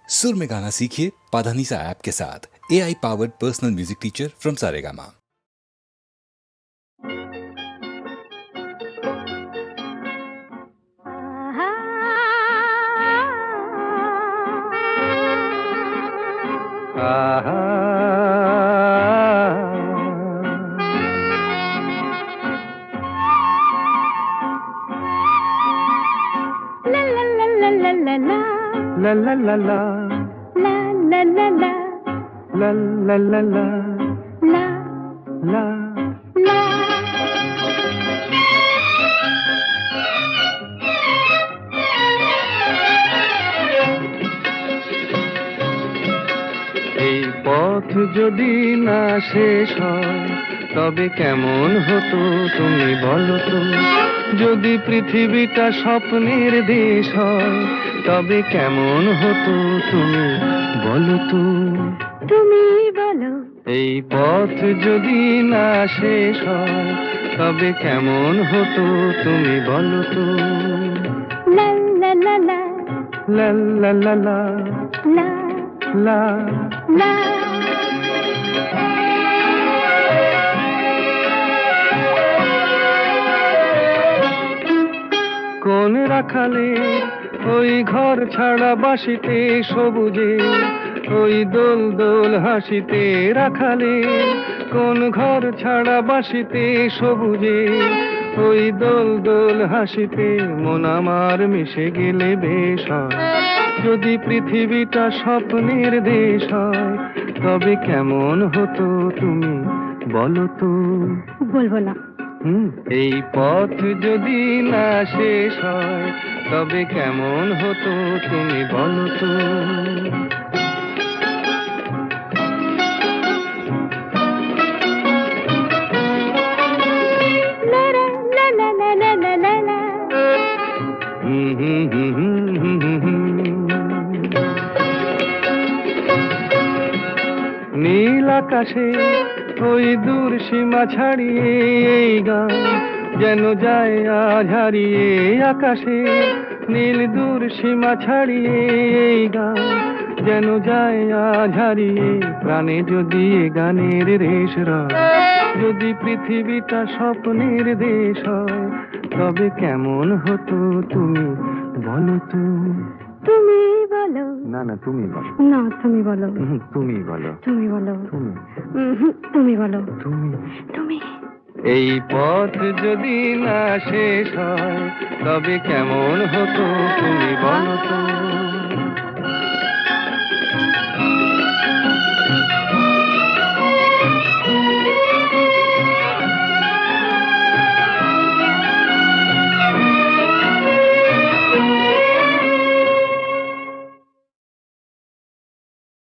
सुर में गाना सीखिए पाधानीसा ऐप के साथ। AI powered personal music teacher from Saregama. La la la la La la la la la la la la la la la এই পথ যদি না শেষ হয় তবে কেমন হতো তুমি বলো তো। যদি পৃথিবীটা স্বপ্নের দেশ হয় তবে কেমন হতো তুমি বলো তো। তুমি বলো এই পথ যদি না শেষ হয় তবে কেমন হতো তুমি বলো তো। La la la la লা লা লা লা la লা la কোন রাখালে ওই ঘর ছাড়া বাসিতে সবুজে ওই দোল দোল হাসিতে রাখালে কোন ঘর ছাড়া বাসিতে সবুজে ওই দোল দোল হাসিতে মন আমার মিশে গেলে বেশ হয়। যদি পৃথিবীটা স্বপ্নের দেশ হয় তবে কেমন হতো তুমি বলো তো। বলবো না। এই পথ যদি না শেষ হয় তবে কেমন হতো তুমি বলো তো। La la la la la la la la নীল আকাশে ওই দূর সীমা ছাড়িয়ে এই গান যেন যায় আজ হারিয়ে। আকাশে নীল দূর সীমা ছাড়িয়ে এই গান যেন যায় আজ হারিয়ে। প্রাণে যদি এ গানের রেশ রয় যদি পৃথিবীটা স্বপ্নের দেশ হয় তবে কেমন হতো তুমি বলো তো। তুমি বলো না না তুমি বলো। না তুমি বলো তুমি বলো। তুমি বলো তুমি তুমি বলো তুমি তুমি এই পথ যদি না শেষ হয় তবে কেমন হতো তুমি বলো তো।